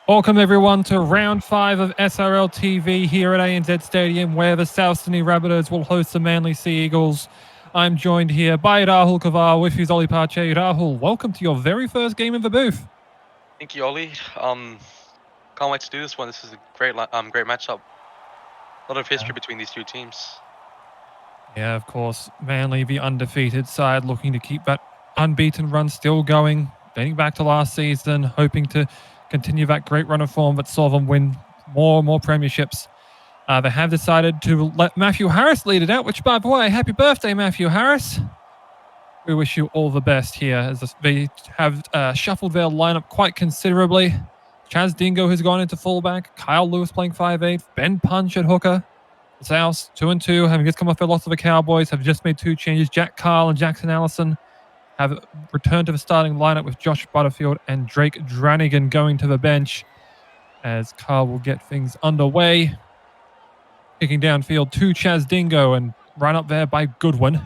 Welcome everyone to round 5 of SRL TV here at ANZ Stadium, where the South Sydney Rabbitohs will host the Manly Sea Eagles. I'm joined here by Rahul Kavar with his Ollie Pache. Rahul, welcome to your very first game in the booth. Thank you, Ollie. Can't wait to do this one. This is a great matchup. A lot of history between these two teams. Yeah, of course. Manly, the undefeated side, looking to keep that unbeaten run still going, dating back to last season, hoping to continue that great run of form that saw them win more premierships. They have decided to let Matthew Harris lead it out, which, by the way, happy birthday, Matthew Harris. We wish you all the best here, as they have shuffled their lineup quite considerably. Chaz Dingo has gone into fullback, Kyle Lewis playing 5'8", Ben Punch at hooker. The Souths 2-2, having just come off their loss to the Cowboys, have just made 2 changes. Jack Carl and Jackson Allison have returned to the starting lineup, with Josh Butterfield and Drake Dranigan going to the bench, as Carl will get things underway. Kicking downfield to Chaz Dingo and run up there by Goodwin.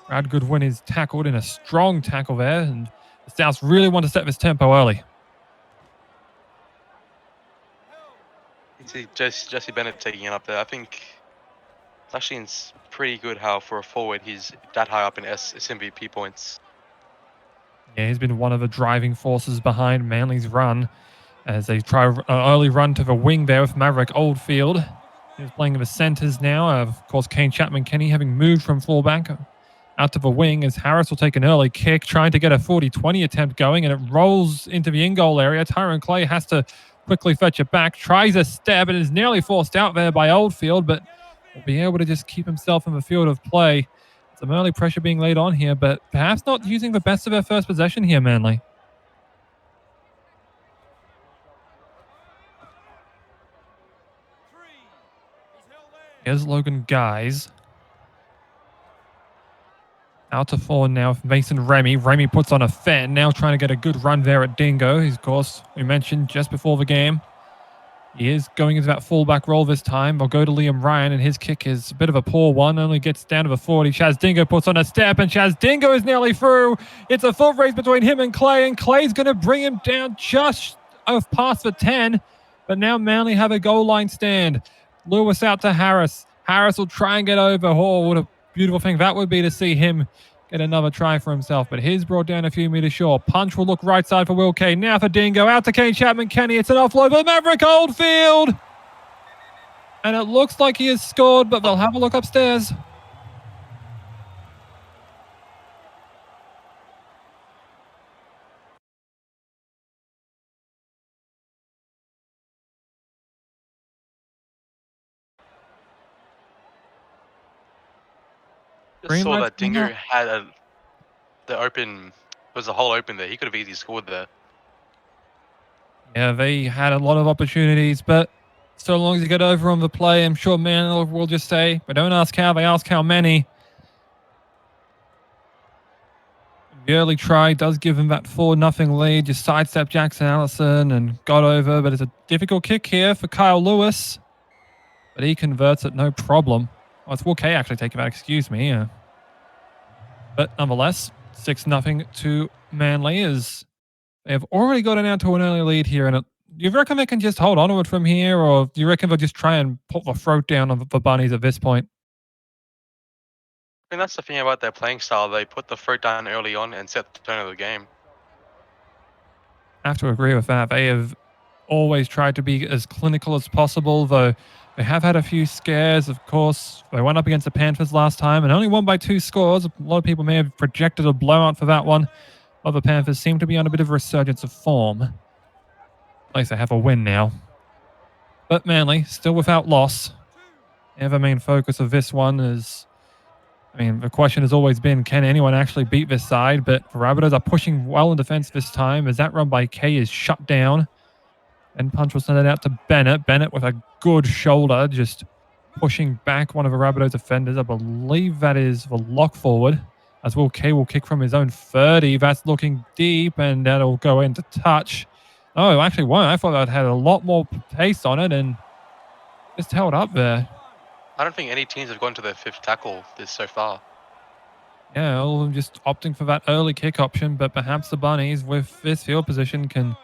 Brad Goodwin is tackled in a strong tackle there, and the Souths really want to set this tempo early. You see Jesse Bennett taking it up there. I think it's actually pretty good how for a forward he's that high up in SMVP points. Yeah, he's been one of the driving forces behind Manly's run, as they try an early run to the wing there with Maverick Oldfield. He's playing in the centres now. Of course, Kane Chapman-Kenny having moved from fullback out to the wing, as Harris will take an early kick, trying to get a 40-20 attempt going, and it rolls into the in-goal area. Tyrone Clay has to quickly fetch it back, tries a stab, and is nearly forced out there by Oldfield, but will be able to just keep himself in the field of play. Some early pressure being laid on here, but perhaps not using the best of their first possession here, Manly. Here's Logan Guys. Out to forward now with Mason Remy. Remy puts on a fan, now trying to get a good run there at Dingo. He's, of course, we mentioned just before the game, he is going into that fullback role this time. They'll go to Liam Ryan, and his kick is a bit of a poor one. Only gets down to the 40. Chaz Dingo puts on a step, and Chaz Dingo is nearly through. It's a foot race between him and Clay's going to bring him down just past the 10. But now Manly have a goal line stand. Lewis out to Harris. Harris will try and get over. Oh, what a beautiful thing that would be to see him get another try for himself, but he's brought down a few meters short. Punch will look right side for Will Kane. Now for Dingo, out to Kane Chapman-Kenny. It's an offload for Maverick Oldfield. And it looks like he has scored, but they'll have a look upstairs. Just saw that Dingo had was a hole open there. He could have easily scored there. Yeah, they had a lot of opportunities, but so long as you get over on the play, I'm sure Manly will just say, but don't ask how, they ask how many. The early try does give him that 4-0 lead. Just sidestepped Jackson Allison and got over, but it's a difficult kick here for Kyle Lewis. But he converts it, no problem. Oh, it's Will Kay actually taking that, excuse me. Yeah. But nonetheless, 6-0 to Manly, as they have already gotten out to an early lead here. And do you reckon they can just hold on to it from here, or do you reckon they'll just try and put the throat down on the Bunnies at this point? I mean, that's the thing about their playing style. They put the throat down early on and set the tone of the game. I have to agree with that. They have always tried to be as clinical as possible, though they have had a few scares, of course. They went up against the Panthers last time and only won by 2 scores. A lot of people may have projected a blowout for that one. But the Panthers seem to be on a bit of a resurgence of form. At least they have a win now. But Manly, still without loss. The main focus of this one is, I mean, the question has always been, can anyone actually beat this side? But the Rabbitohs are pushing well in defense this time, as that run by Kay is shut down. And Punch will send it out to Bennett. Bennett with a good shoulder, just pushing back one of the Rabbitohs defenders. I believe that is the lock forward, as Will Kay will kick from his own 30. That's looking deep, and that'll go into touch. Oh, it actually won't. I thought that had a lot more pace on it and just held up there. I don't think any teams have gone to their 5th tackle this so far. Yeah, all of them just opting for that early kick option, but perhaps the Bunnies, with this field position, can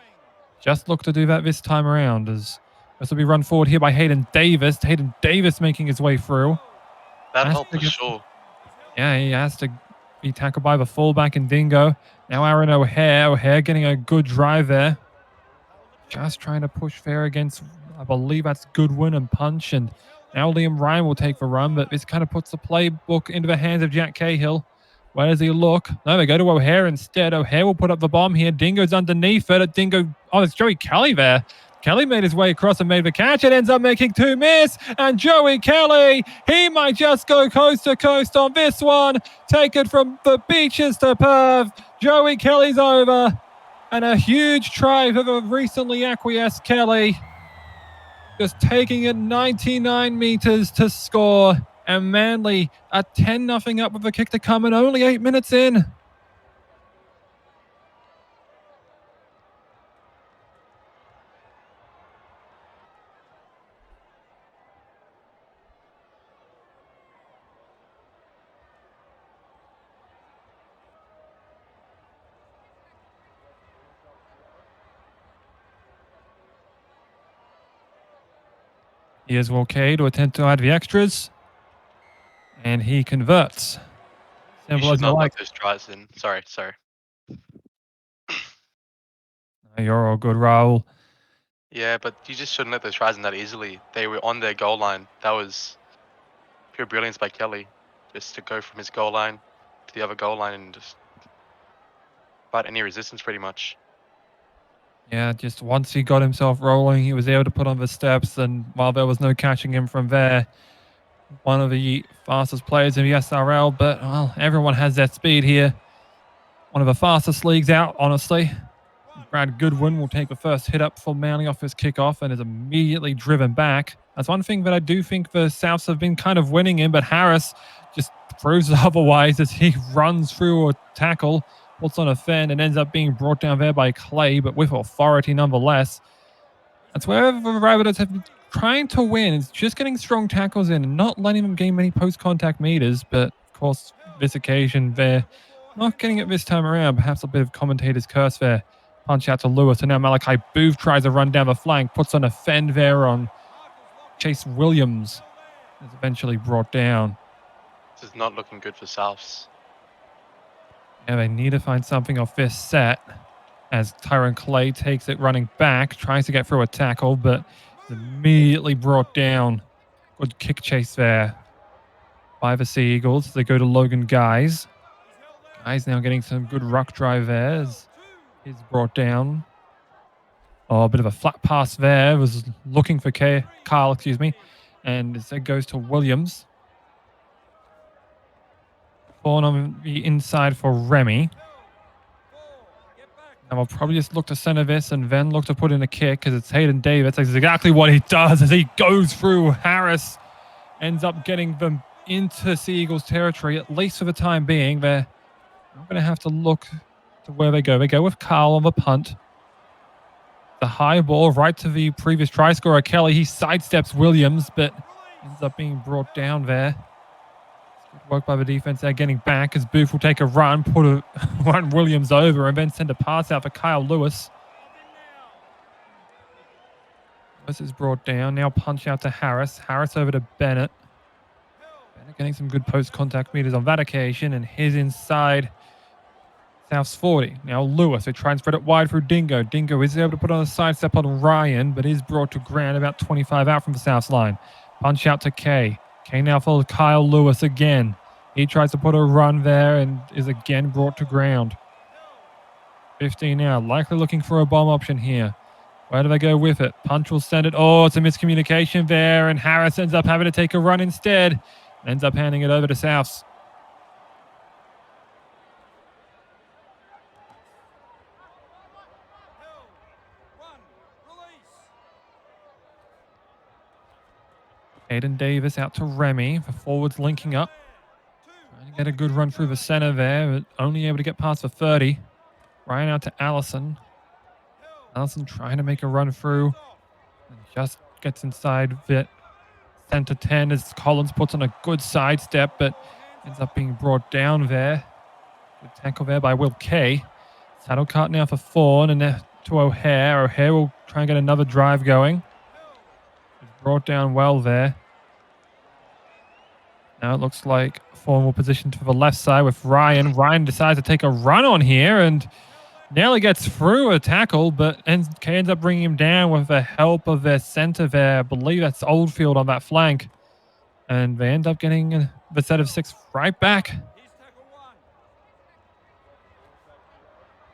just look to do that this time around, as this will be run forward here by Hayden Davis. Hayden Davis making his way through. That Has helped to for get- sure. Yeah, he has to be tackled by the fullback and Dingo. Now Aaron O'Hare. O'Hare getting a good drive there. Just trying to push fair against, I believe that's Goodwin and Punch. And now Liam Ryan will take the run, but this kind of puts the playbook into the hands of Jack Cahill. Where does he look? No, they go to O'Hare instead. O'Hare will put up the bomb here. Dingo's underneath it. Dingo, oh, it's Joey Kelly there. Kelly made his way across and made the catch. It ends up making 2 miss. And Joey Kelly, he might just go coast to coast on this one. Take it from the beaches to Perth. Joey Kelly's over. And a huge try for the recently acquiesced Kelly. Just taking it 99 meters to score. And Manly are 10-0 up with the kick to come and only 8 minutes in. Here's Wilkay to attempt to add the extras. And he converts. You Simple should as you not like. let those tries in. Sorry. You're all good, Raul. Yeah, but you just shouldn't let those tries in that easily. They were on their goal line. That was pure brilliance by Kelly. Just to go from his goal line to the other goal line and just fight any resistance pretty much. Yeah, just once he got himself rolling, he was able to put on the steps. And while there was no catching him from there, one of the fastest players in the SRL. But, well, everyone has that speed here. One of the fastest leagues out, honestly. Brad Goodwin will take the first hit up for Manly off his kickoff and is immediately driven back. That's one thing that I do think the Souths have been kind of winning in, but Harris just proves otherwise as he runs through a tackle, puts on a fend, and ends up being brought down there by Clay, but with authority nonetheless. That's where the Rabbitohs have been trying to win. It's just getting strong tackles in and not letting them gain many post-contact meters, but of course, this occasion, they're not getting it this time around. Perhaps a bit of commentator's curse there. Punch out to Lewis, and now Malachi Booth tries to run down the flank, puts on a fend there on Chase Williams. Is eventually brought down. This is not looking good for Souths. Yeah, they need to find something off this set as Tyron Clay takes it running back, tries to get through a tackle, but is immediately brought down. Good kick chase there by the Sea Eagles. They go to Logan Guys. Guys now getting some good ruck drive there as he's brought down. Oh, a bit of a flat pass there. Was looking for Carl, and it goes to Williams. Falling on the inside for Remy. And we'll probably just look to center this and then look to put in a kick because it's Hayden Davis. That's exactly what he does as he goes through Harris. Ends up getting them into Sea Eagles territory, at least for the time being. They're not going to have to look to where they go. They go with Carl on the punt. The high ball right to the previous try scorer, Kelly. He sidesteps Williams, but ends up being brought down there. Good work by the defense there, getting back as Booth will take a run, run Williams over, and then send a pass out for Kyle Lewis. Lewis is brought down. Now punch out to Harris. Harris over to Bennett. Bennett getting some good post-contact meters on that occasion, and his inside South's 40. Now Lewis, they try and spread it wide through Dingo. Dingo is able to put on a sidestep on Ryan, but is brought to ground about 25 out from the South's line. Punch out to Kay. Kay now follows Kyle Lewis again. He tries to put a run there and is again brought to ground. 15 now, likely looking for a bomb option here. Where do they go with it? Punch will send it. Oh, it's a miscommunication there, and Harris ends up having to take a run instead. Ends up handing it over to Souths. Aiden Davis out to Remy. The forwards linking up. Trying to get a good run through the center there, but only able to get past the 30. Ryan out to Allison. Allison trying to make a run through. And just gets inside the center 10 as Collins puts on a good sidestep, but ends up being brought down there. Good tackle there by Will Kay. Saddle cart now for Fawn, and to O'Hare. O'Hare will try and get another drive going. He's brought down well there. Now it looks like formal position to the left side with Ryan. Ryan decides to take a run on here and nearly gets through a tackle, but ends up bringing him down with the help of their centre there. I believe that's Oldfield on that flank. And they end up getting the set of 6 right back.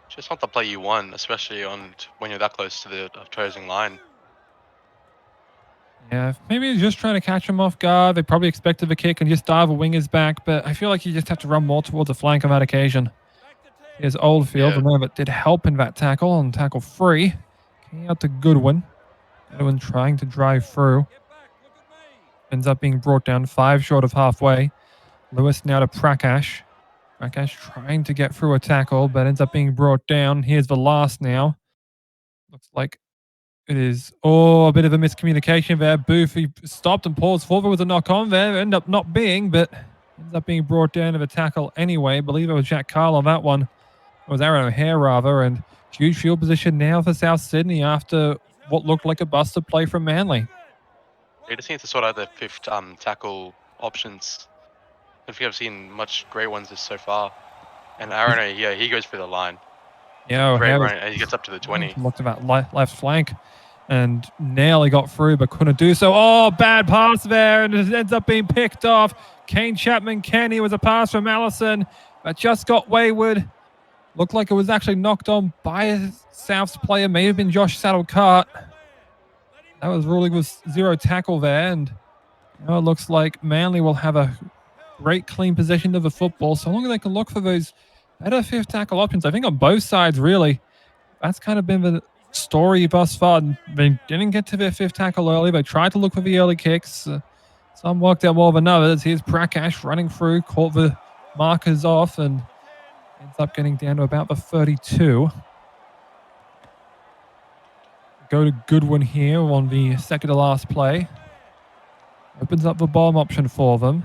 Just not the play you want, especially when you're that close to the opposing line. Yeah, maybe he's just trying to catch him off guard. They probably expected the kick and just dive a wingers back, but I feel like you just have to run more towards the flank on that occasion. Here's Oldfield, the man that did help in that tackle on tackle 3. Came out to Goodwin. Goodwin trying to drive through. Ends up being brought down 5 short of halfway. Lewis now to Prakash. Prakash trying to get through a tackle, but ends up being brought down. Here's the last now. Looks like it is, a bit of a miscommunication there. Booth, he stopped and paused for. There was a knock on there. Ended up not being, but ends up being brought down to the tackle anyway. I believe it was Jack Carl on that one. It was Aaron O'Hare, rather. And huge field position now for South Sydney after what looked like a busted play from Manly. They just need to sort out their 5th tackle options. I don't think I've seen much great ones so far. And Aaron, he goes for the line. Yeah, great run, and he gets up to the 20. Looked at that left flank and nearly got through, but couldn't do so. Oh, bad pass there, and it ends up being picked off. Kane Chapman-Kenny was a pass from Allison, but just got wayward. Looked like it was actually knocked on by a Souths player. May have been Josh Saddle-Cart. That was ruling with 0 tackle there, and now it looks like Manly will have a great clean possession of the football, so long as they can look for those better 5th tackle options. I think on both sides, really. That's kind of been the story thus far. They didn't get to their 5th tackle early. They tried to look for the early kicks. Some worked out more than others. Here's Prakash running through, caught the markers off, and ends up getting down to about the 32. Go to Goodwin here on the second to last play. Opens up the bomb option for them.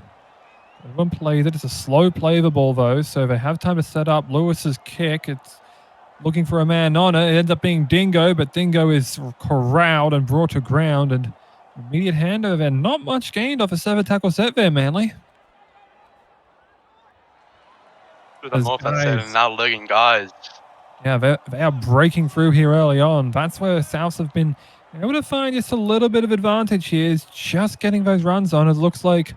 Everyone plays it. It's a slow play of the ball, though, so they have time to set up Lewis's kick. It's looking for a man on it. It ends up being Dingo, but Dingo is corralled and brought to ground, and immediate handover, and not much gained off a 7 tackle set there, Manly. And now lugging guys. Yeah, they are breaking through here early on. That's where the Souths have been able to find just a little bit of advantage here, is just getting those runs on. It looks like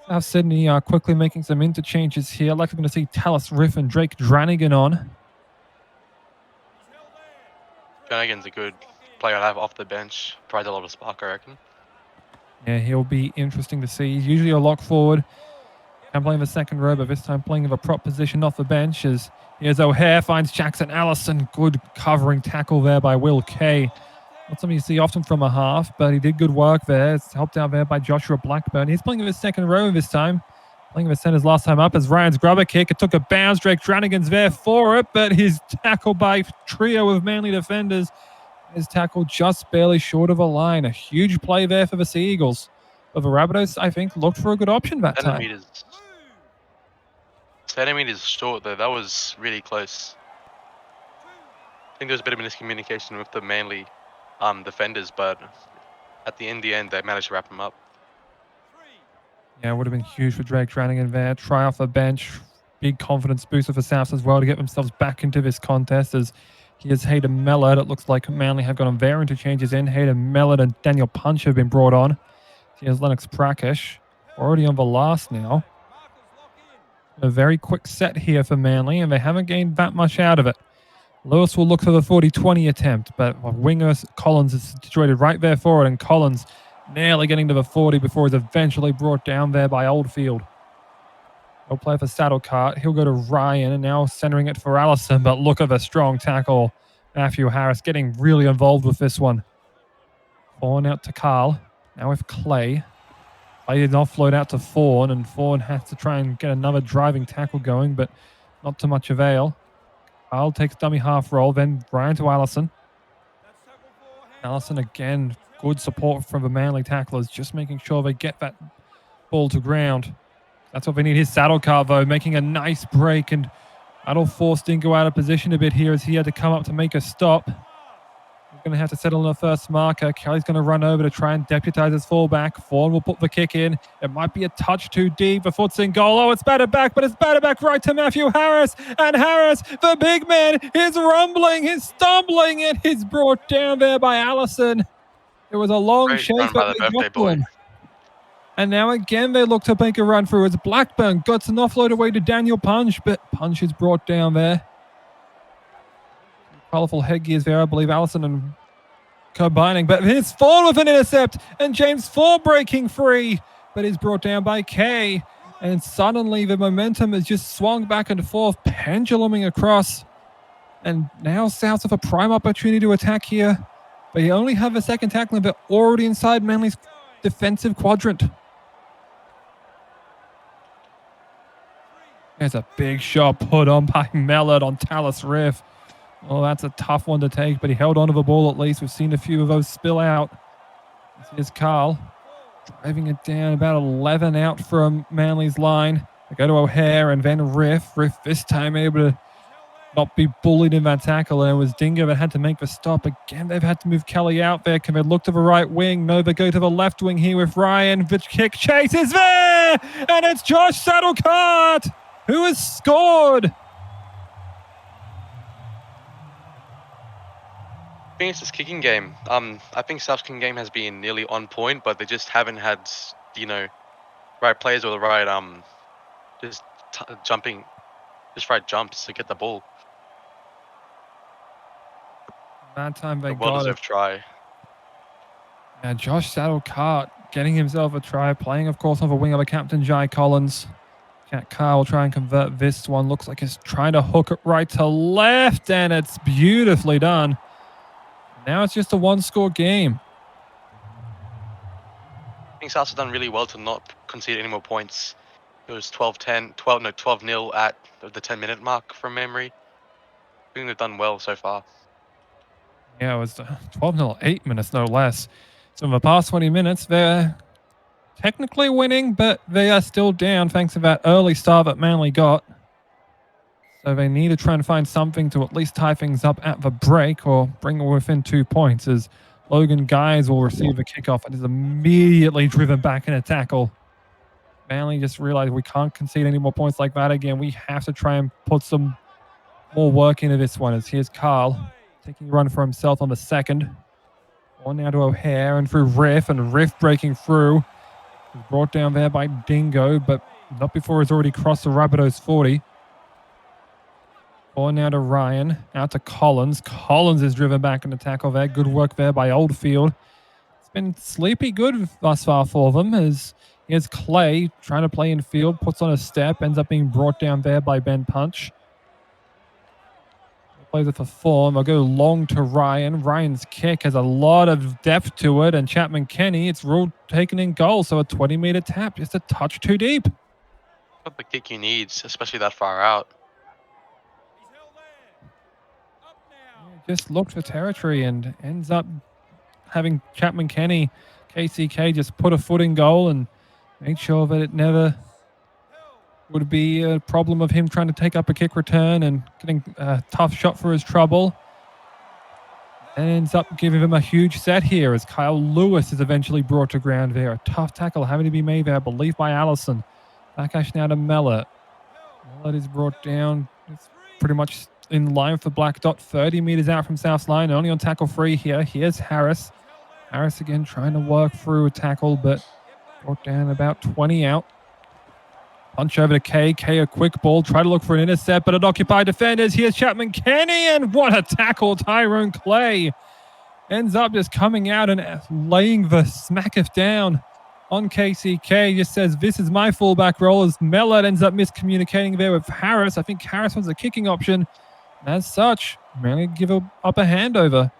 South Sydney are quickly making some interchanges here. Like we're going to see Tallis Riff and Drake Dranigan on. Dranigan's a good player to have off the bench. Provides a lot of spark, I reckon. Yeah, he'll be interesting to see. He's usually a lock forward. Can play in the second row, but this time playing in a prop position off the bench. As here's O'Hare, finds Jackson Allison. Good covering tackle there by Will Kay. Not something you see often from a half, but he did good work there. It's helped out there by Joshua Blackburn. He's playing in the second row this time. Playing in the centers last time up as Ryan's grubber kick. It took a bounce. Drake Dranigan's there for it, but he's tackled by trio of Manly defenders. His tackle just barely short of a line. A huge play there for the Sea Eagles. But the Rabbitohs, I think, looked for a good option that time. Centimeters short, though. That was really close. I think there was a bit of miscommunication with the Manly defenders, but in the end, they managed to wrap him up. Yeah, it would have been huge for Drake Dranigan there. Try off the bench. Big confidence booster for Souths as well to get themselves back into this contest. As here's Hayden Mellard. It looks like Manly have got on their interchanges in. Hayden Mellard and Daniel Punch have been brought on. Here's Lennox Prakash. Already on the last now. A very quick set here for Manly, and they haven't gained that much out of it. Lewis will look for the 40-20 attempt, but winger Collins is situated right there for it, and Collins nearly getting to the 40 before he's eventually brought down there by Oldfield. He'll play for Saddle-Cart. He'll go to Ryan, and now centering it for Allison, but look at the strong tackle. Matthew Harris getting really involved with this one. Fawn out to Carl. Now with Clay. Clay did not float out to Fawn, and Fawn has to try and get another driving tackle going, but not to much avail. Carl takes dummy half roll, then Ryan to Allison. Allison again, good support from the Manly tacklers, just making sure they get that ball to ground. That's what they need. His Saddle-Cart, though, making a nice break and That'll force Dingo out of position a bit here as he had to come up to make a stop. We're going to have to settle on the first marker. Kelly's going to run over to try and deputise his fullback. Fawn will put the kick in. It might be a touch too deep. The foot's in goal. Oh, it's batted back, but it's batted back right to Matthew Harris. And Harris, the big man, is rumbling, he's stumbling, and he's brought down there by Allison. It was a long Great chase, run but by the they birthday got boy. one. And now again, they look to make a run through as Blackburn got an offload away to Daniel Punch, but Punch is brought down there. Colourful headgears there, I believe Allison and combining, but here's Fawn with an intercept, and James Fawn breaking free, but is brought down by Kay. And suddenly the momentum has just swung back and forth, penduluming across. And now South have a prime opportunity to attack here, but you only have a second tackle, and they're already inside Manly's defensive quadrant. There's a big shot put on by Mellard on Tallis Riff. Oh, that's a tough one to take, but he held onto the ball at least. We've seen a few of those spill out. Here's Carl driving it down, about 11 out from Manly's line. They go to O'Hare and then Riff. Riff this time able to not be bullied in that tackle, and it was Dingo that had to make the stop. Again, they've had to move Kelly out there. Can they look to the right wing? No, they go to the left wing here with Ryan. The kick chase is there, and it's Josh Saddlecart who has scored. I think it's this kicking game. I think South's kicking game has been nearly on point, but they just haven't had, right players or the right right jumps to get the ball. That time they A got well-deserved it. try. And Josh Saddlecart getting himself a try, playing, of course, on the wing of a captain, Jai Collins. Cat Carr will try and convert this one. Looks like he's trying to hook it right to left, and it's beautifully done. Now it's just a one-score game. I think South's done really well to not concede any more points. It was 12-0 at the 10-minute mark from memory. I think they've done well so far. Yeah, it was 12-0, 8 minutes, no less. So in the past 20 minutes, they're technically winning, but they are still down thanks to that early start that Manly got. So they need to try and find something to at least tie things up at the break or bring it within 2 points, as Logan Guys will receive a kickoff and is immediately driven back in a tackle. Manly just realized we can't concede any more points like that again. We have to try and put some more work into this one. As here's Carl taking a run for himself on the second. On now to O'Hare and through Riff, and Riff breaking through. He's brought down there by Dingo, but not before he's already crossed the Rabbitohs 40. On now to Ryan, out to Collins. Collins is driven back in the tackle there. Good work there by Oldfield. It's been sleepy good thus far for them, as here's Clay trying to play in field, puts on a step, ends up being brought down there by Ben Punch. Plays it for Fawn. They'll go long to Ryan. Ryan's kick has a lot of depth to it, and Chapman Kenny, it's ruled taken in goal, so a 20-meter tap, just a touch too deep. Not the kick you need, especially that far out. Just looked for territory and ends up having Chapman Kenny, KCK, just put a foot in goal and make sure that it never would be a problem of him trying to take up a kick return and getting a tough shot for his trouble. And ends up giving him a huge set here as Kyle Lewis is eventually brought to ground there. A tough tackle having to be made there, I believe, by Allison. Backash now to Mellor. Mellor is brought down. It's pretty much in line for Black Dot, 30 meters out from South's line, only on tackle 3 here. Here's Harris. Harris again trying to work through a tackle, but brought down about 20 out. Punch over to Kay. Kay a quick ball. Try to look for an intercept, but it occupied defenders. Here's Chapman Kenny, and what a tackle. Tyrone Clay ends up just coming out and laying the smacketh down on KCK. Just says, this is my fullback role, as Mellor ends up miscommunicating there with Harris. I think Harris was a kicking option. As such, Manly give a upper handover.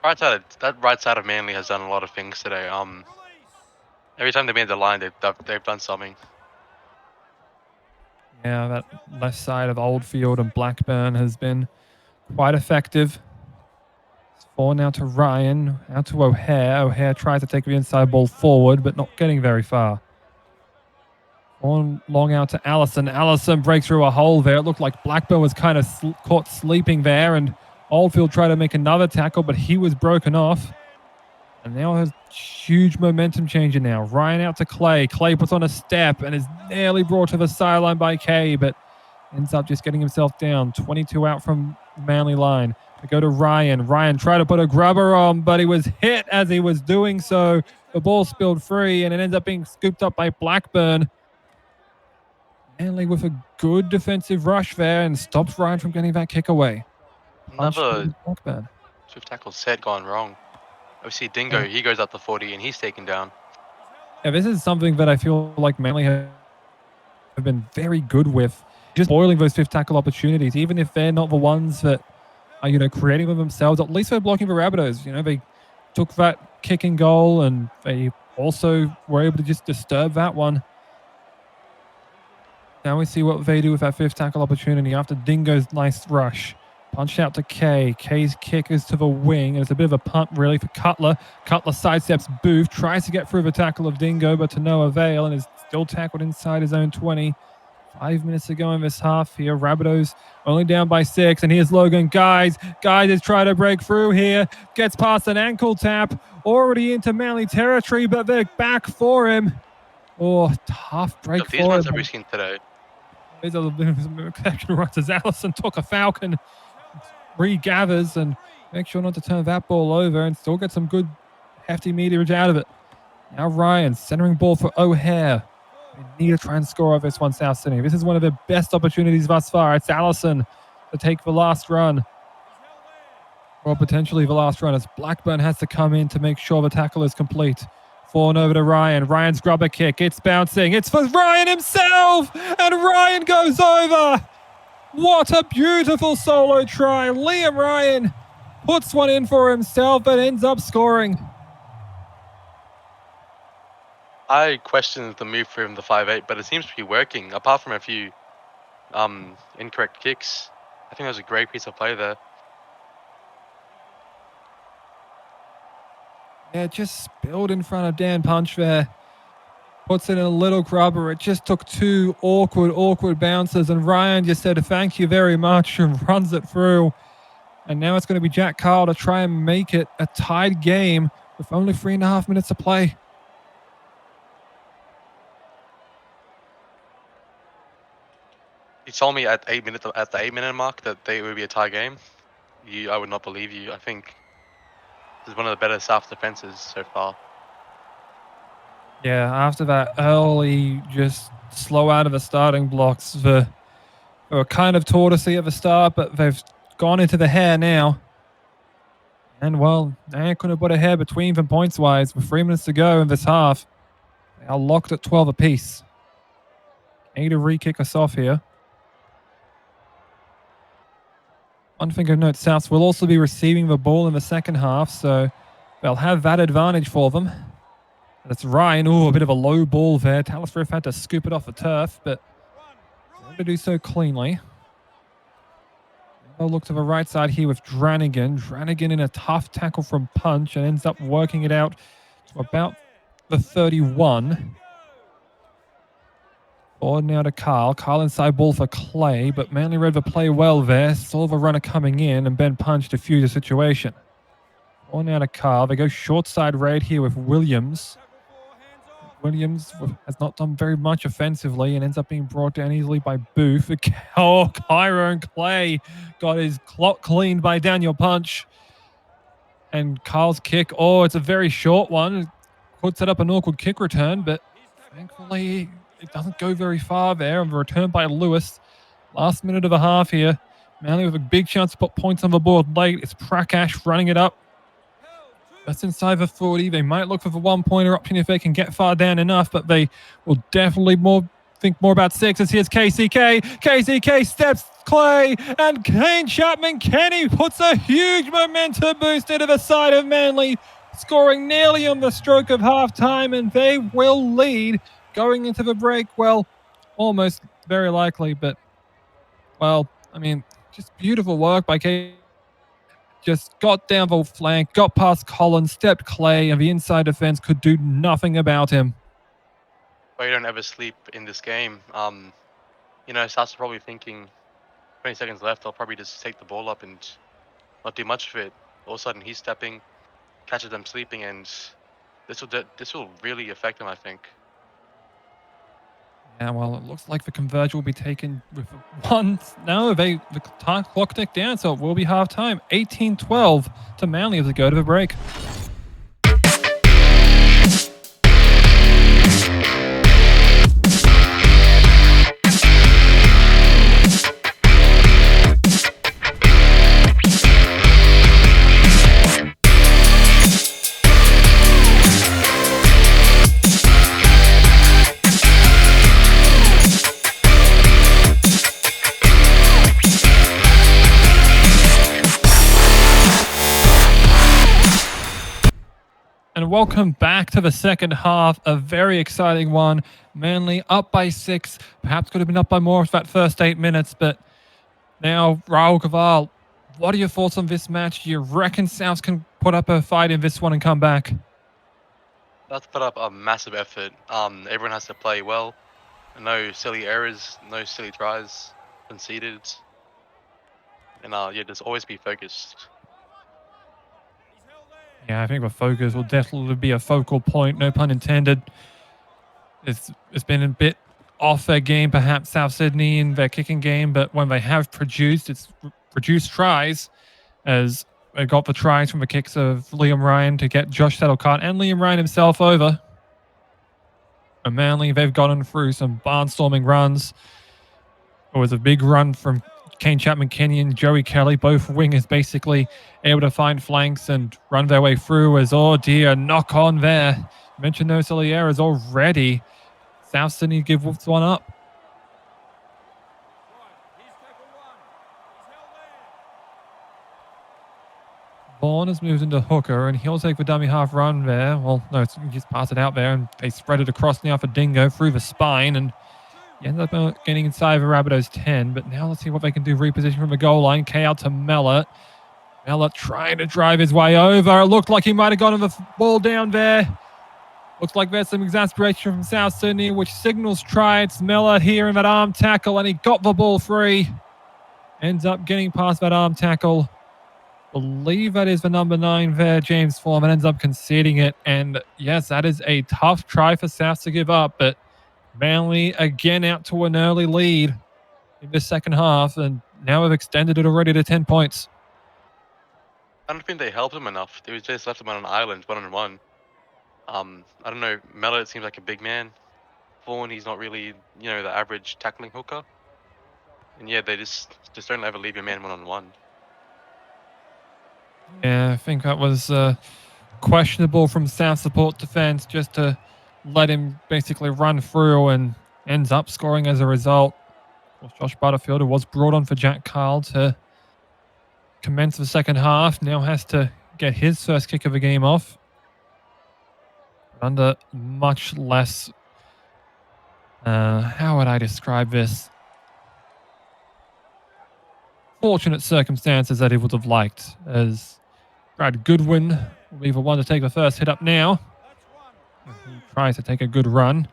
That right side of Manly has done a lot of things today. Every time they made the line, they've done something. Yeah, that left side of Oldfield and Blackburn has been quite effective. It's 4 now to Ryan, out to O'Hare. O'Hare tries to take the inside ball forward, but not getting very far. On long out to Allison. Allison breaks through a hole there. It looked like Blackburn was kind of caught sleeping there, and Oldfield tried to make another tackle, but he was broken off. And now has huge momentum changer now. Ryan out to Clay. Clay puts on a step and is nearly brought to the sideline by Kay, but ends up just getting himself down. 22 out from Manly line. We go to Ryan. Ryan tried to put a grubber on, but he was hit as he was doing so. The ball spilled free, and it ends up being scooped up by Blackburn. Manly with a good defensive rush there and stops Ryan from getting that kick away. Another swift tackle set gone wrong. Obviously, Dingo, he goes up to 40 and he's taken down. Yeah, this is something that I feel like Manly have been very good with, just spoiling those fifth tackle opportunities, even if they're not the ones that are, creating them themselves. At least they're blocking the Rabbitohs. They took that kick and goal, and they also were able to just disturb that one. Now we see what they do with that fifth tackle opportunity after Dingo's nice rush. Punch out to Kay. Kay's kick is to the wing, and it's a bit of a punt, really, for Cutler. Cutler sidesteps Booth, tries to get through the tackle of Dingo, but to no avail, and is still tackled inside his own 20. 5 minutes to go in this half here. Rabbitohs only down by 6, and here's Logan Guys. Guys is trying to break through here. Gets past an ankle tap. Already into Manly territory, but they're back for him. Oh, tough break for him. These ones have we seen today. These are the exceptional runs as Allison took a Falcon, regathers, and make sure not to turn that ball over and still get some good hefty meterage out of it. Now Ryan centering ball for O'Hare. They need to try and score off this one, South Sydney. This is one of their best opportunities thus far. It's Allison to take the last run, or potentially the last run, as Blackburn has to come in to make sure the tackle is complete. Falling over to Ryan. Ryan's grubber kick. It's bouncing. It's for Ryan himself! And Ryan goes over! What a beautiful solo try. Liam Ryan puts one in for himself and ends up scoring. I questioned the move for him, the 5'8", but it seems to be working. Apart from a few incorrect kicks, I think that was a great piece of play there. Yeah, just spilled in front of Dan Punch there. Puts it in a little grubber. It just took two awkward bounces, and Ryan just said thank you very much and runs it through. And now it's going to be Jack Carl to try and make it a tied game with only 3.5 minutes to play. You told me at the 8-minute mark that they would be a tie game. I would not believe you. I think this is one of the better South defenses so far. Yeah, after that early, just slow out of the starting blocks, they were kind of tortoisey at the start, but they've gone into the hair now. And, well, they couldn't have put a hair between them points-wise with 3 minutes to go in this half. They are locked at 12 apiece. Need to re-kick us off here. One thing of note, Souths will also be receiving the ball in the second half, so they'll have that advantage for them. That's Ryan. Oh, a bit of a low ball there. Talisrif had to scoop it off the turf, but to do so cleanly. I'll look to the right side here with Dranigan. Dranigan in a tough tackle from Punch and ends up working it out to about the 31. Forward now to Carl. Carl inside ball for Clay, but Manly read the play well there. Saw the runner coming in, and Ben Punch defused the situation. Forward now to Carl. They go short side raid here with Williams. Williams has not done very much offensively and ends up being brought down easily by Booth. Oh, Kyron Clay got his clock cleaned by Daniel Punch. And Carl's kick, it's a very short one. Could set up an awkward kick return, but thankfully it doesn't go very far there. And the return by Lewis. Last minute of the half here. Manly with a big chance to put points on the board late. It's Prakash running it up. That's inside the 40. They might look for the one-pointer option if they can get far down enough, but they will definitely think more about sixes. Here's KCK. KCK steps Clay, and Kane Chapman Kenny puts a huge momentum boost into the side of Manly, scoring nearly on the stroke of half-time, and they will lead going into the break. Well, almost very likely, but, well, I mean, just beautiful work by KCK. Just got down the flank, got past Collins, stepped Clay, and the inside defense could do nothing about him. but you don't ever sleep in this game. You know, South's probably thinking 20 seconds left, I'll probably just take the ball up and not do much of it. All of a sudden he's stepping, catches them sleeping, and this will really affect them, I think. Yeah, well, it looks like the conversion will be taken with one. No, the time clock ticked down, so it will be half time. 18-12 to Manly as they go to the break. And welcome back to the second half, a very exciting one. Manly up by 6, perhaps could have been up by more for that first 8 minutes, but now Rahul Kaval, what are your thoughts on this match? Do you reckon Souths can put up a fight in this one and come back? Let's put up a massive effort. Everyone has to play well. No silly errors, no silly tries conceded. And yeah, just always be focused. Yeah, I think the focus will definitely be a focal point, no pun intended. It's been a bit off their game, perhaps South Sydney in their kicking game, but when they have produced, it's produced tries, as they got the tries from the kicks of Liam Ryan to get Josh Settlecott and Liam Ryan himself over. And Manly, they've gotten through some barnstorming runs. It was a big run from Kane Chapman-Kenyon, Joey Kelly, both wingers basically able to find flanks and run their way through as, oh dear, knock on there. You mentioned no silly errors already. South Sydney give Wolves one up. Vaughan has moved into hooker and he'll take the dummy half run there. Well, no, he just pass it out there and they spread it across now for Dingo through the spine, and he ends up getting inside the Rabbitohs 10, but now let's see what they can do. Reposition from the goal line. K out to Mellor. Mellor trying to drive his way over. It looked like he might have gotten the ball down there. Looks like there's some exasperation from South Sydney, which signals try. It's Mellor here in that arm tackle, and he got the ball free. Ends up getting past that arm tackle. Believe that is the number 9 there, James Foreman, ends up conceding it. And yes, that is a tough try for South to give up, but Manly again out to an early lead in the second half, and now have extended it already to 10 points. I don't think they helped him enough. They just left him on an island, 1-on-1. I don't know. Mellor seems like a big man. Vaughan, he's not really, you know, the average tackling hooker. And yeah, they just don't ever leave your man 1-on-1. Yeah, I think that was questionable from South support defense, just to let him basically run through, and ends up scoring as a result. Of course, Josh Butterfield, who was brought on for Jack Carl to commence the second half, now has to get his first kick of the game off. Under much less, how would I describe this? Fortunate circumstances that he would have liked, as Brad Goodwin will be the one to take the first hit up now. He tries to take a good run.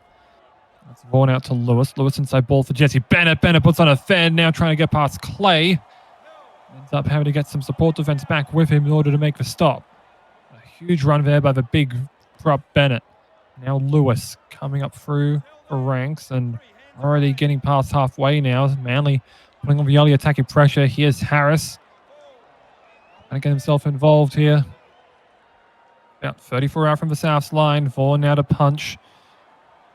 That's Vaughan out to Lewis. Lewis inside ball for Jesse Bennett. Bennett puts on a fend now, trying to get past Clay. Ends up having to get some support defense back with him in order to make the stop. A huge run there by the big prop Bennett. Now Lewis coming up through the ranks and already getting past halfway now. Manly putting on the early attacking pressure. Here's Harris. Trying to get himself involved here. About 34 out from the South's line. Vaughan now to Punch.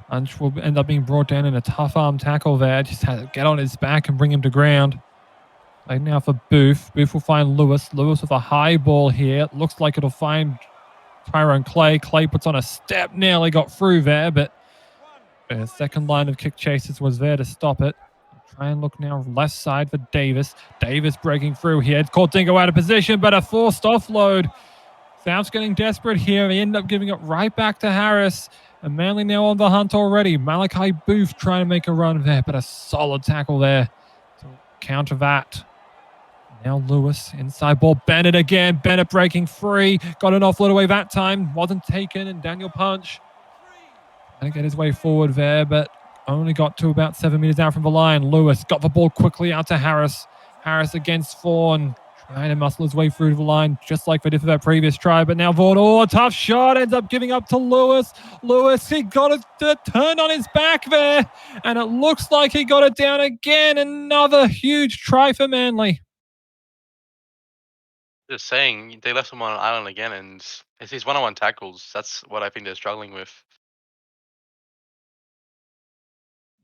Punch will end up being brought down in a tough arm tackle there. Just had to get on his back and bring him to ground. Played now for Booth. Booth will find Lewis. Lewis with a high ball here. Looks like it'll find Tyrone Clay. Clay puts on a step. Nearly got through there, but the second line of kick chasers was there to stop it. Try and look now left side for Davis. Davis breaking through here. It's caught Dingo out of position, but a forced offload. South's getting desperate here. They end up giving it right back to Harris. And Manly now on the hunt already. Malachi Booth trying to make a run there, but a solid tackle there to counter that. Now Lewis, inside ball, Bennett again. Bennett breaking free. Got an offload away that time. Wasn't taken, and Daniel Punch Trying to get his way forward there, but only got to about 7 meters out from the line. Lewis got the ball quickly out to Harris. Harris against Vaughan, trying to muscle his way through the line, just like they did for that previous try. But now Vaughan, oh, tough shot, ends up giving up to Lewis. Lewis, he got it turned on his back there, and it looks like he got it down again. Another huge try for Manly. Just saying, they left him on an island again, and it's his one-on-one tackles. That's what I think they're struggling with.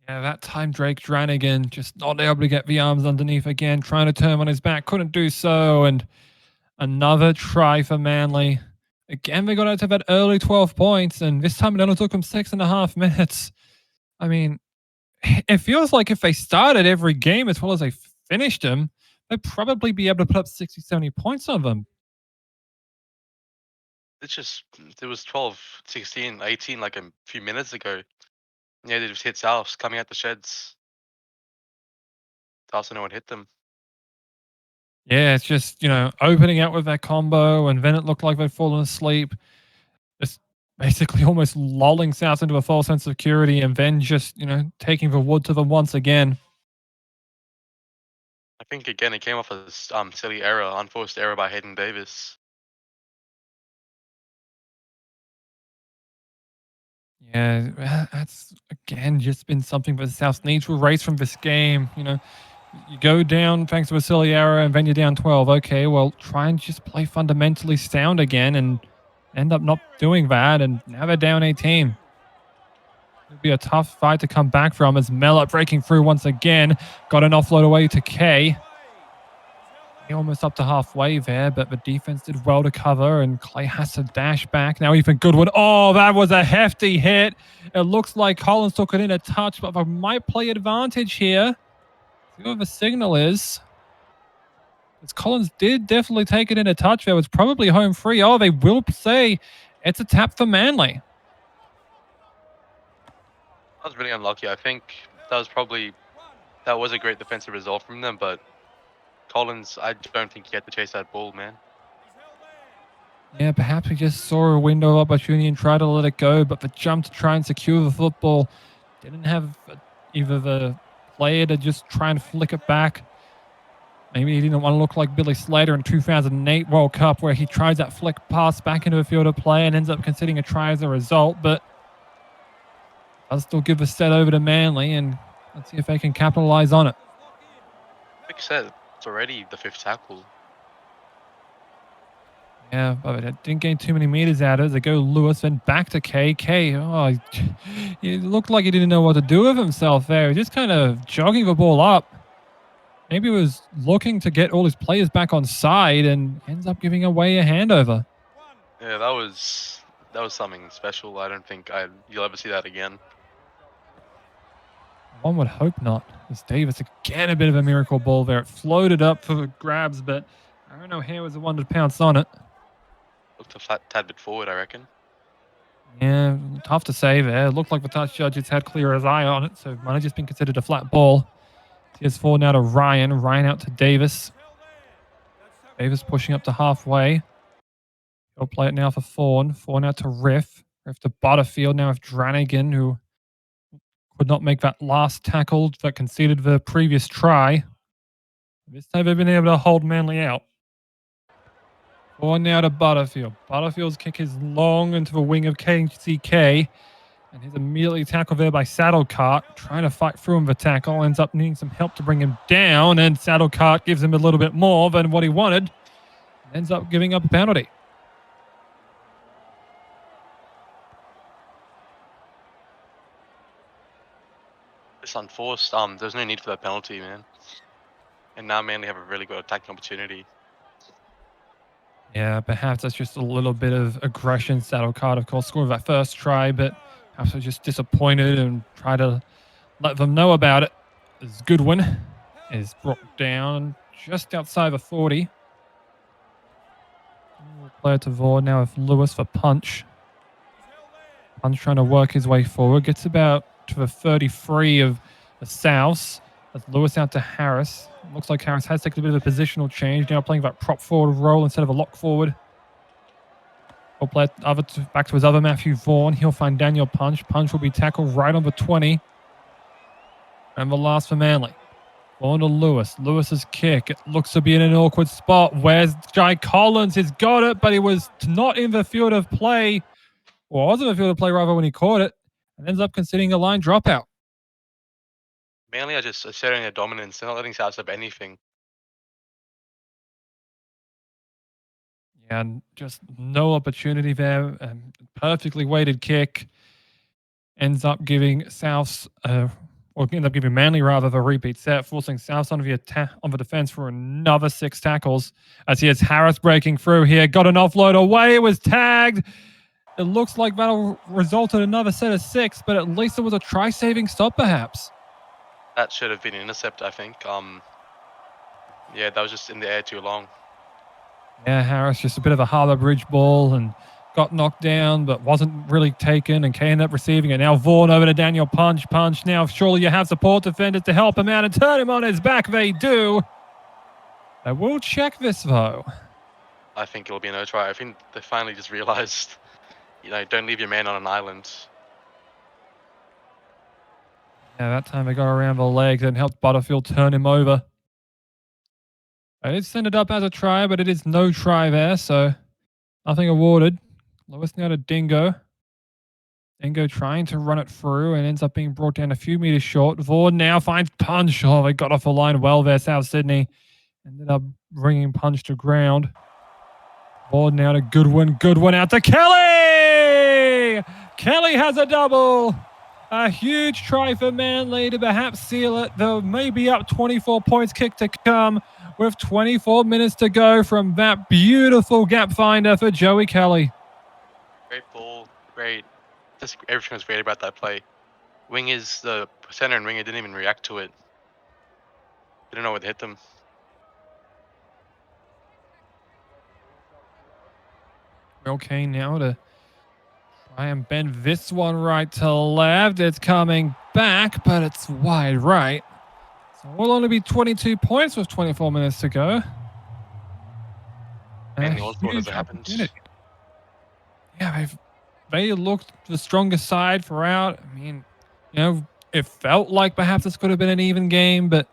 Yeah, that time Drake Dranigan just not able to get the arms underneath again, trying to turn on his back, couldn't do so, and another try for Manly. Again, they got out to that early 12 points, and this time it only took them 6.5 minutes. I mean, it feels like if they started every game as well as they finished them, they'd probably be able to put up 60, 70 points on them. It was 12, 16, 18 like a few minutes ago. Yeah, they just hit Souths coming out the sheds. Also, no one hit them. Yeah, it's just, opening out with that combo, and then it looked like they'd fallen asleep. Just basically almost lulling South into a false sense of security, and then just, taking the wood to them once again. I think again it came off as silly error, unforced error by Hayden Davis. Yeah, that's again just been something that the South needs to erase from this game. You go down thanks to a silly error, and then you're down 12. Okay, well, try and just play fundamentally sound again, and end up not doing that, and now they're down 18. It'll be a tough fight to come back from, as Mellot breaking through once again. Got an offload away to Kay. He almost up to halfway there, but the defense did well to cover, and Clay has to dash back. Now Ethan Goodwin. Oh, that was a hefty hit. It looks like Collins took it in a touch, but they might play advantage here. See what the signal is. As Collins did definitely take it in a touch. There was probably home free. Oh, they will say it's a tap for Manly. That was really unlucky. I think that was a great defensive result from them, but Collins, I don't think he had to chase that ball, man. Yeah, perhaps he just saw a window of opportunity and tried to let it go, but the jump to try and secure the football didn't have either the player to just try and flick it back. Maybe he didn't want to look like Billy Slater in 2008 World Cup, where he tries that flick pass back into a field of play and ends up conceding a try as a result, but does still give a set over to Manly, and let's see if they can capitalize on it. Big set. It's already the 5th tackle. Yeah, but it didn't gain too many meters out of it. They go Lewis and back to Kay. Kay, he looked like he didn't know what to do with himself there. Just kind of jogging the ball up. Maybe he was looking to get all his players back on side and ends up giving away a handover. Yeah, that was something special. I don't think you'll ever see that again. One would hope not. As Davis, again, a bit of a miracle ball there. It floated up for the grabs, but Aaron O'Hare was the one to pounce on it. Looked a tad bit forward, I reckon. Yeah, tough to say there. It looked like the touch judges had clear his eye on it, so it might have just been considered a flat ball. Here's 4 now to Ryan. Ryan out to Davis. Davis pushing up to halfway. He'll play it now for Fawn. Fawn out to Riff. Riff to Butterfield now with Dranigan, who could not make that last tackle that conceded the previous try. This time they've been able to hold Manly out. Fawn now to Butterfield. Butterfield's kick is long into the wing of KCK. And he's immediately tackled there by Saddlecart, trying to fight through him. The tackle ends up needing some help to bring him down, and Saddlecart gives him a little bit more than what he wanted. Ends up giving up a penalty. It's unforced. There's no need for that penalty, man. And now Manly have a really good attacking opportunity. Yeah, perhaps that's just a little bit of aggression. Saddlecart, of course, scored that first try, but perhaps they're just disappointed and try to let them know about it. As Goodwin is brought down just outside the 40. We'll play it to Vaughan now with Lewis for Punch. Punch trying to work his way forward. Gets about to the 33 of the Souths. That's Lewis out to Harris. Looks like Harris has taken a bit of a positional change. Now playing that prop forward role instead of a lock forward. He'll play it back to his other Matthew Vaughan. He'll find Daniel Punch. Punch will be tackled right on the 20. And the last for Manly. Vaughan to Lewis. Lewis's kick. It looks to be in an awkward spot. Where's Jai Collins? He's got it, but he was not in the field of play. Or was in the field of play, rather, when he caught it. And ends up conceding a line dropout. Manly are just asserting their dominance. They're not letting Souths have anything. Yeah, and just no opportunity there. Perfectly weighted kick. Ends up giving Souths, or ends up giving Manly rather the repeat set, forcing Souths on the defense for another 6 tackles. As here's Harris breaking through here, got an offload away. It was tagged. It looks like that'll result in another set of 6, but at least it was a try-saving stop, perhaps. That should have been an intercept, I think. Yeah, that was just in the air too long. Yeah, Harris just a bit of a Harbour Bridge ball and got knocked down, but wasn't really taken, and ended up receiving it. Now Vaughan over to Daniel Punch. Punch now, surely you have support defenders to help him out and turn him on his back. They do. They will check this, though. I think it'll be a no try. I think they finally just realized, don't leave your man on an island. Yeah, that time they got around the legs and helped Butterfield turn him over. I did send it up as a try, but it is no try there, so nothing awarded. Lewis now to Dingo. Dingo trying to run it through and ends up being brought down a few meters short. Vaughan now finds Punch. Oh, they got off the line well there, South Sydney. Ended up bringing Punch to ground. Vaughan now to Goodwin. Goodwin out to Kelly! Kelly has a double. A huge try for Manly to perhaps seal it. They'll maybe up 24 points, kick to come with 24 minutes to go from that beautiful gap finder for Joey Kelly. Great ball, great. Just everything was great about that play. The center and winger didn't even react to it. Didn't know what hit them. Okay, now to try and bend this one right to left. It's coming back, but it's wide right. So we'll only be 22 points with 24 minutes to go. And what has happened? Yeah, they looked the stronger side throughout. I mean, it felt like perhaps this could have been an even game, but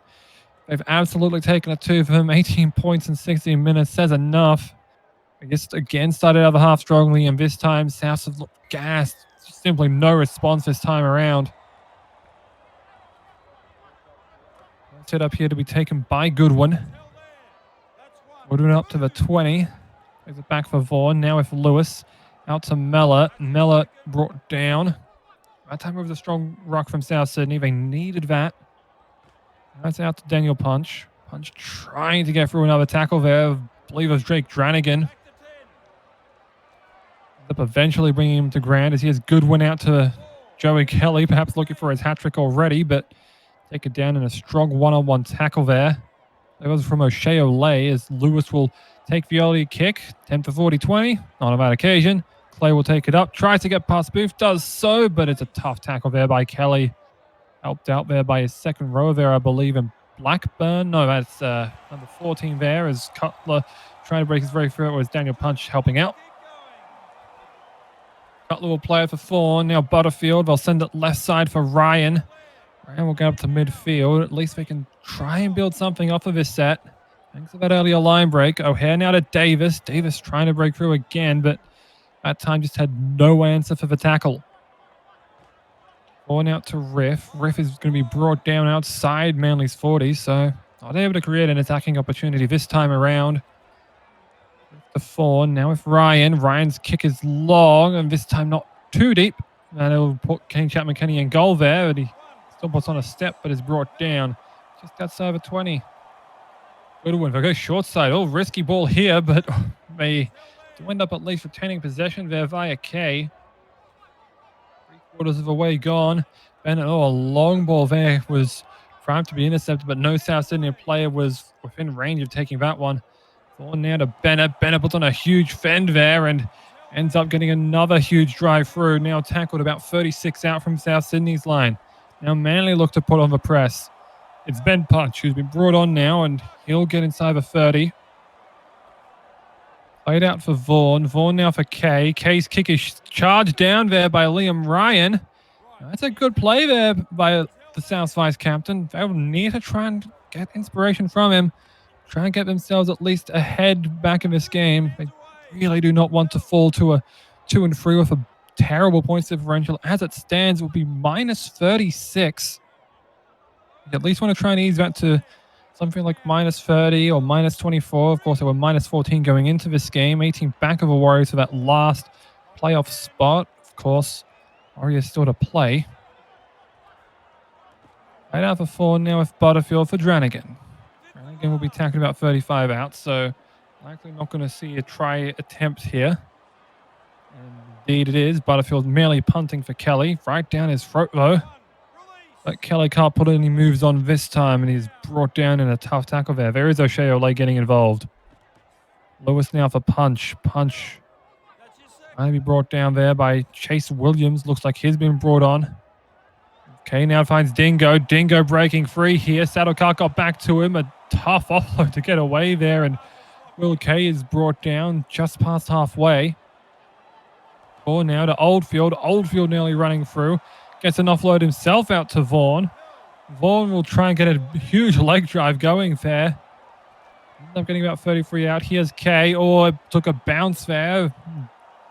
they've absolutely taken it to them. 18 points in 16 minutes says enough. I guess again started out the half strongly, and this time Souths have looked gassed. Simply no response this time around. Set up here to be taken by Goodwin. Goodwin up to the 20. Takes it back for Vaughan. Now with Lewis. Out to Mellor. Mellor brought down. That time with a strong ruck from South Sydney. They needed that. Now it's out to Daniel Punch. Punch trying to get through another tackle there. I believe it was Drake Dranigan. Ends up eventually bringing him to ground as he has Goodwin out to Joey Kelly, perhaps looking for his hat-trick already, but take it down in a strong one-on-one tackle there. That was from O'Shea Olay as Lewis will take the early kick. 10 for 40-20 on that occasion. Clay will take it up, tries to get past Booth, does so, but it's a tough tackle there by Kelly. Helped out there by his second row there, I believe, in Blackburn. No, that's number 14 there as Cutler trying to break his way through. It was Daniel Punch helping out. Cutler will play it for Fawn. Now Butterfield. They'll send it left side for Ryan. Ryan will go up to midfield. At least they can try and build something off of this set. Thanks for that earlier line break. O'Hare now to Davis. Davis trying to break through again, but that time just had no answer for the tackle. Going out to Riff. Riff is going to be brought down outside Manly's 40, so not able to create an attacking opportunity this time around. The Fawn now with Ryan. Ryan's kick is long, and this time not too deep. And it'll put King Chapman-Kenny in goal there, and he still puts on a step, but is brought down just outside the 20. Goodwin, they go short side. Oh, risky ball here, but they do end up at least retaining possession there via K. 3/4 of the way gone. Bennett, a long ball there was primed to be intercepted, but no South Sydney player was within range of taking that one. Ball now to Bennett. Bennett puts on a huge fend there and ends up getting another huge drive through. Now tackled about 36 out from South Sydney's line. Now Manly look to put on the press. It's Ben Punch who's been brought on now, and he'll get inside the 30. Played out for Vaughan. Vaughan now for Kay. Kay's kick is charged down there by Liam Ryan. That's a good play there by the South's vice captain. They will need to try and get inspiration from him. Try and get themselves at least ahead back in this game. They really do not want to fall to a 2-3 with a terrible points differential. As it stands, it will be minus 36. You at least want to try and ease that to something like minus 30 or minus 24. Of course, they were minus 14 going into this game. 18 back of the Warriors for that last playoff spot. Of course, Warriors still to play. Right out for 4 now with Butterfield for Dranigan. Dranigan will be tackling about 35 out, so likely not going to see a try attempt here. And indeed it is. Butterfield merely punting for Kelly. Right down his throat, though. But Kelly can't put any moves on this time, and he's brought down in a tough tackle there. There is O'Shea Ole getting involved. Lewis now for punch. Punch might be brought down there by Chase Williams. Looks like he's been brought on. Okay, now finds Dingo. Dingo breaking free here. Saddlecar got back to him. A tough offload to get away there, and Will Kay is brought down just past halfway. Ball now to Oldfield. Oldfield nearly running through. Gets an offload himself out to Vaughan. Vaughan will try and get a huge leg drive going there. Ends up getting about 33 out. Here's Kay. Oh, it took a bounce there.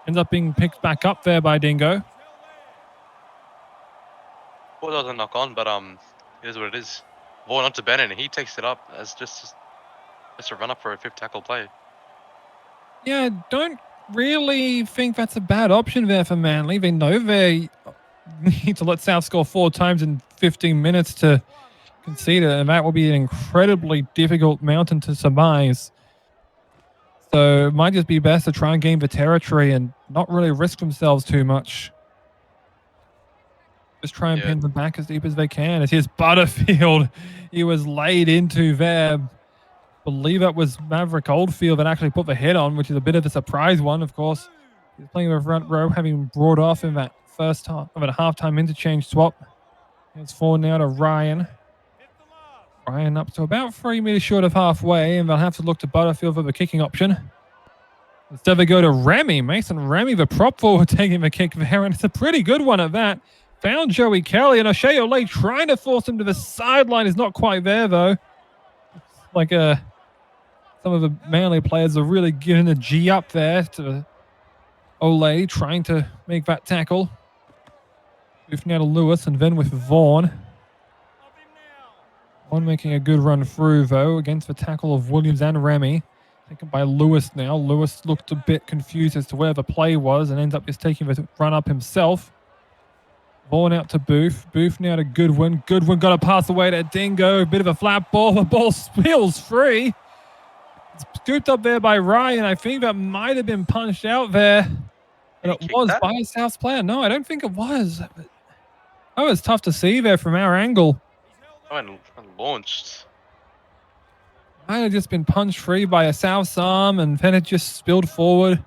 Ends up being picked back up there by Dingo. Ball doesn't knock on, but it is what it is. Vaughan onto Bennett, and he takes it up as just a run up for a 5th tackle play. Yeah, don't really think that's a bad option there for Manly. They know they need to let South score 4 times in 15 minutes to concede it, and that will be an incredibly difficult mountain to surmise. So it might just be best to try and gain the territory and not really risk themselves too much. Just try and pin them back as deep as they can. As here's Butterfield. He was laid into there. Believe it was Maverick Oldfield that actually put the head on, which is a bit of a surprise one, of course. He's playing with front row, having brought off in that first half of a halftime interchange swap. It's 4 now to Ryan. Ryan up to about 3 meters short of halfway, and they'll have to look to Butterfield for the kicking option. Instead they go to Remy. Mason Remy, the prop forward, taking the kick there, and it's a pretty good one at that. Found Joey Kelly, and O'Shea Ole trying to force him to the sideline is not quite there, though. It's like some of the Manly players are really giving a G up there to Ole, trying to make that tackle. Move now to Lewis, and then with Vaughan. Vaughan making a good run through, though, against the tackle of Williams and Remy. Taken by Lewis now. Lewis looked a bit confused as to where the play was and ends up just taking the run up himself. Vaughan out to Booth. Booth now to Goodwin. Goodwin got to pass away to Dingo. A bit of a flat ball. The ball spills free. It's scooped up there by Ryan. I think that might have been punched out there. But it was by a South's player. No, I don't think it was. That was tough to see there from our angle. Oh, and launched. Might have just been punched free by a South's arm, and then it just spilled forward.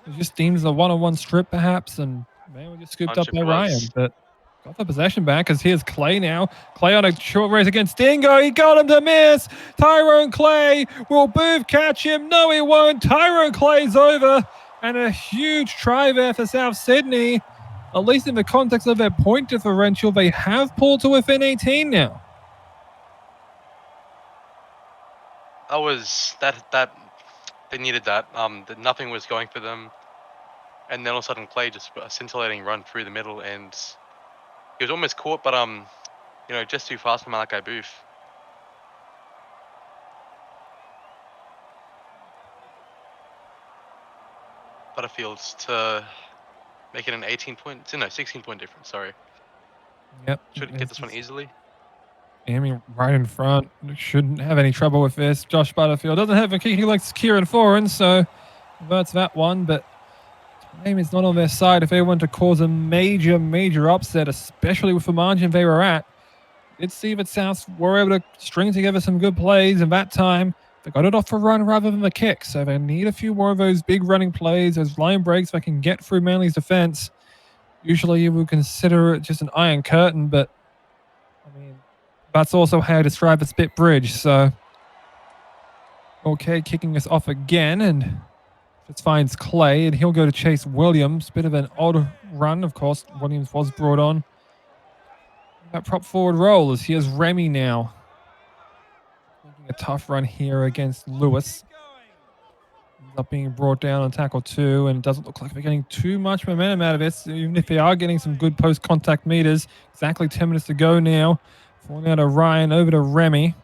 It just deemed as a one-on-one strip, perhaps, and they were just scooped up by Ryan. But got the possession back, as here's Clay now. Clay on a short race against Dingo. He got him to miss. Tyrone Clay. Will Booth catch him? No, he won't. Tyrone Clay's over. And a huge try there for South Sydney. At least in the context of their point differential, they have pulled to within 18 now. That was that they needed that. Nothing was going for them, and then all of a sudden Clay just a scintillating run through the middle, and he was almost caught, but just too fast for Malachi Booth. Butterfields to make it an 16-point difference. Sorry. Yep. Should get this one easily. Aiming right in front. Shouldn't have any trouble with this. Josh Butterfield doesn't have a kick. He likes Kieran Foran, so converts that one. But time is not on their side if they want to cause a major upset, especially with the margin they were at. Did see that South were able to string together some good plays, and that time they got it off a run rather than the kick. So they need a few more of those big running plays, those line breaks that can get through Manly's defense. Usually you would consider it just an iron curtain, but I mean, that's also how I describe the split bridge. So, okay, kicking us off again, and Just finds Clay, and he'll go to chase Williams. Bit of an odd run, of course. Williams was brought on. That prop forward role as here's Remy now. Making a tough run here against Lewis. Ends up being brought down on tackle 2, and it doesn't look like we're getting too much momentum out of it, even if they are getting some good post-contact meters. Exactly 10 minutes to go now. Falling out of Ryan over to Remy.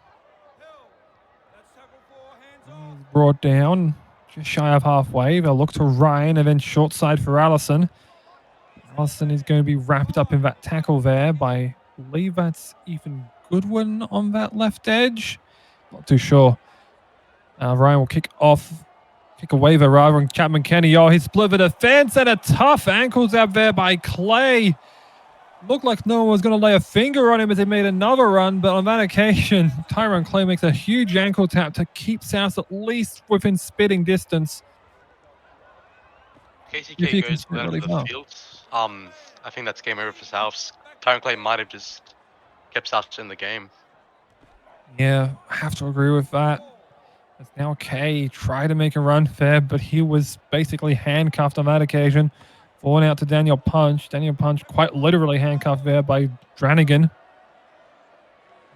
He's brought down just shy of halfway. They'll look to Ryan and then short side for Allison. Allison is going to be wrapped up in that tackle there by, I believe that's Ethan Goodwin on that left edge. Not too sure. Ryan will kick away the rather on Chapman Kenny. Oh, he split the defense and a tough ankles out there by Clay. Looked like no one was going to lay a finger on him as he made another run, but on that occasion, Tyrone Clay makes a huge ankle tap to keep South at least within spitting distance. KCK goes down to the field. I think that's game over for Souths. Tyrone Clay might have just kept Souths in the game. Yeah, I have to agree with that. As now Kay tried to make a run there, but he was basically handcuffed on that occasion. Falling out to Daniel Punch. Daniel Punch quite literally handcuffed there by Dranigan.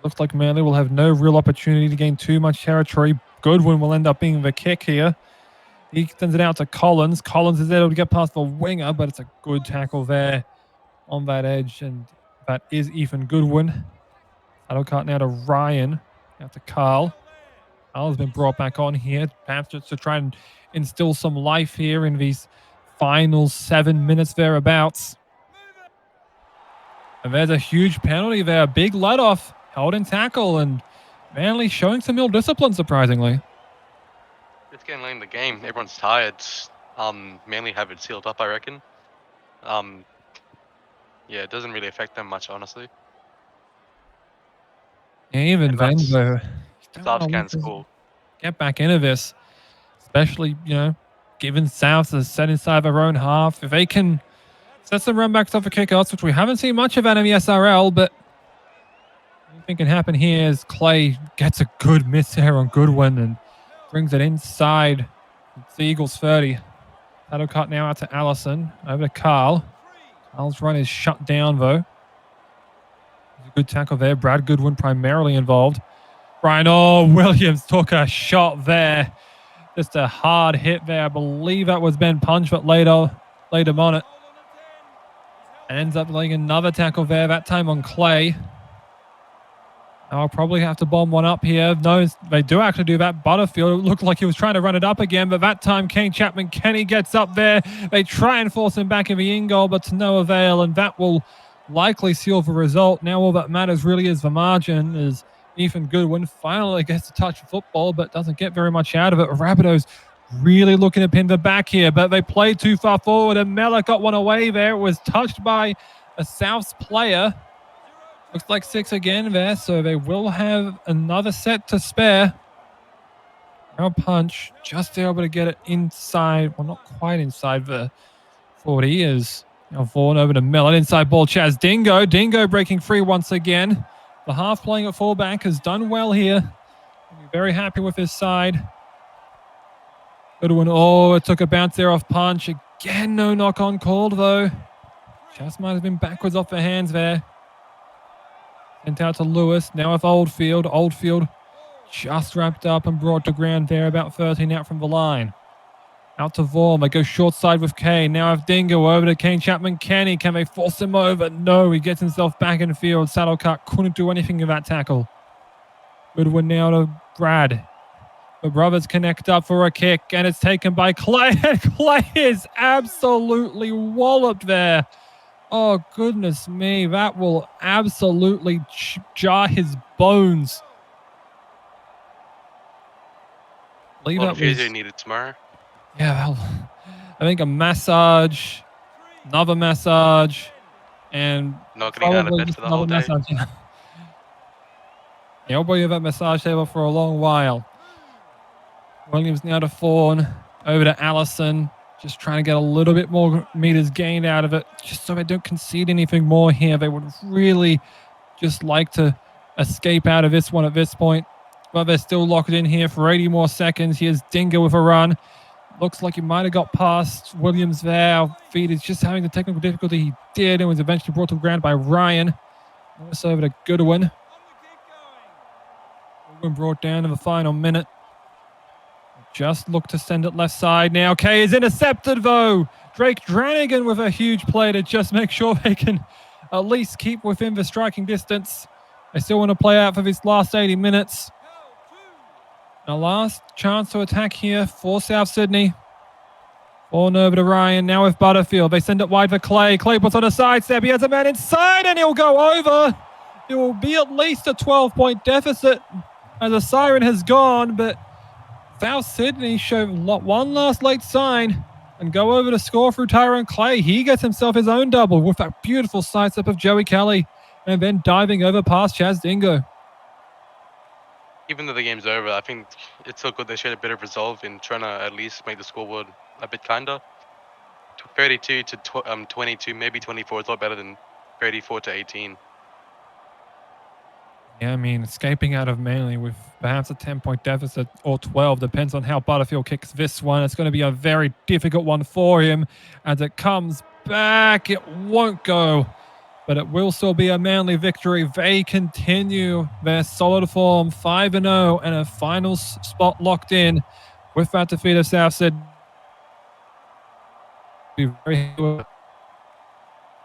Looks like Manly will have no real opportunity to gain too much territory. Goodwin will end up being the kick here. He sends it out to Collins. Collins is able to get past the winger, but it's a good tackle there on that edge, and that is Ethan Goodwin. That'll cut now to Ryan. Out to Carl. Carl's been brought back on here, perhaps just to try and instill some life here in these final 7 minutes thereabouts. And there's a huge penalty there. Big let-off, held in tackle, and Manly showing some ill discipline, surprisingly. It's getting late in the game. Everyone's tired. Manly have it sealed up, I reckon. Yeah, it doesn't really affect them much, honestly. Yeah, even then, though, South can score. Get back into this, especially, given South is set inside their own half. If they can set some run backs off for kickouts, which we haven't seen much of out of the SRL, but anything can happen here as Clay gets a good miss here on Goodwin and brings it inside. It's the Eagles 30. That'll cut now out to Allison. Over to Carl. Carl's run is shut down, though. A good tackle there. Brad Goodwin primarily involved. Williams took a shot there. Just a hard hit there. I believe that was Ben Punch, but laid him on it. Ends up laying another tackle there, that time on Clay. I'll probably have to bomb one up here. No, they do actually do that. Butterfield, it looked like he was trying to run it up again, but that time Kane Chapman Kenny gets up there. They try and force him back in the in-goal, but to no avail, and that will likely seal the result. Now all that matters really is the margin, as Ethan Goodwin finally gets to touch the football, but doesn't get very much out of it. Rabbitohs really looking to pin the back here, but they played too far forward, and Mellor got one away there. It was touched by a Souths player. Looks like 6 again there, so they will have another set to spare. Now Punch just able to get it inside, well, not quite inside the 40 is. Now Vaughan over to Mellor, inside ball, Chaz Dingo. Dingo breaking free once again. The half playing at fullback has done well here. Very happy with his side. Goodwin, it took a bounce there off Punch. Again, no knock-on called, though. Just might have been backwards off the hands there. Sent out to Lewis, now with Oldfield. Oldfield just wrapped up and brought to ground there, about 13 out from the line. Out to Vaughan, they go short side with Kane. Now have Dingo over to Kane Chapman Kenny. Can they force him over? No, he gets himself back in the field. Saddlecut couldn't do anything in that tackle. Goodwin now to Brad. The brothers connect up for a kick, and it's taken by Clay. Clay is absolutely walloped there. Oh, goodness me. That will absolutely jar his bones. A lot of physio needed tomorrow. Yeah, well, I think a massage, another massage, and not getting out of bed for the whole day. He'll be at that massage table for a long while. Williams now to Fawn, over to Allison. Just trying to get a little bit more meters gained out of it, just so they don't concede anything more here. They would really just like to escape out of this one at this point. But they're still locked in here for 80 more seconds. Here's Dingo with a run. Looks like he might have got past Williams there. Our feed is just having the technical difficulty he did and was eventually brought to the ground by Ryan. This over to Goodwin. Goodwin brought down in the final minute. Just look to send it left side now. Kay is intercepted though. Drake Dranigan with a huge play to just make sure they can at least keep within the striking distance. They still want to play out for this last 80 minutes. A last chance to attack here for South Sydney. Ball over to Ryan, now with Butterfield. They send it wide for Clay. Clay puts on a side step. He has a man inside and he'll go over. It will be at least a 12-point deficit as the siren has gone, but South Sydney show one last late sign and go over to score through Tyrone Clay. He gets himself his own double with that beautiful sidestep of Joey Kelly and then diving over past Chaz Dingo. Even though the game's over, I think it's still good they showed a bit of resolve in trying to at least make the scoreboard a bit kinder. 32 to 22, maybe 24 is a lot better than 34 to 18. Yeah, I mean, escaping out of Manly with perhaps a 10-point deficit or 12, depends on how Butterfield kicks this one. It's going to be a very difficult one for him as it comes back. It won't go, but it will still be a Manly victory. They continue their solid form, 5-0, and a final spot locked in with that defeat of South Sydney. Yeah,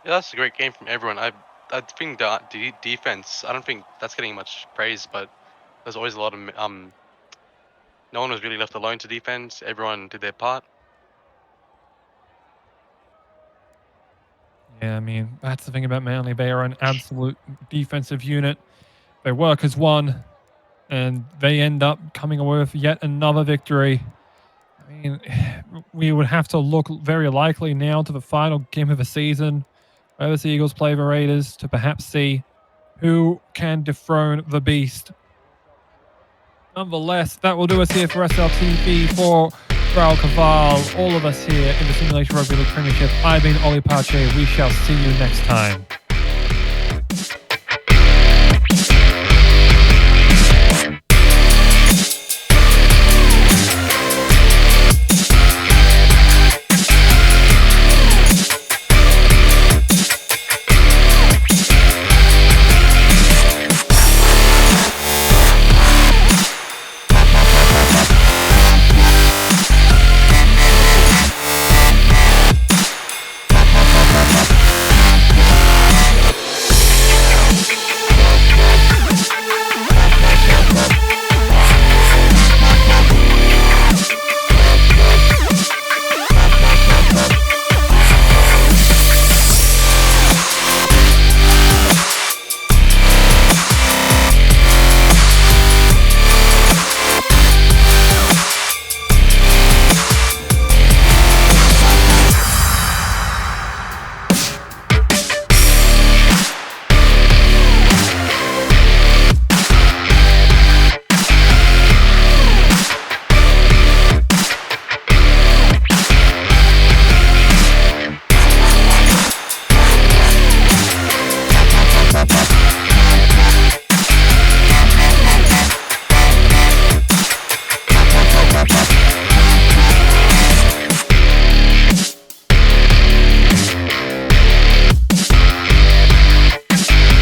that's a great game from everyone. I think the defense, I don't think that's getting much praise, but there's always a lot of no one was really left alone to defend. Everyone did their part. Yeah, I mean, that's the thing about Manly. They are an absolute defensive unit. They work as one, and they end up coming away with yet another victory. I mean, we would have to look very likely now to the final game of the season, where the Eagles play the Raiders, to perhaps see who can dethrone the beast. Nonetheless, that will do us here for SLTV, for Raul Caval, all of us here in the Simulation Rugby League Premiership. I've been Ollie Pache. We shall see you next time.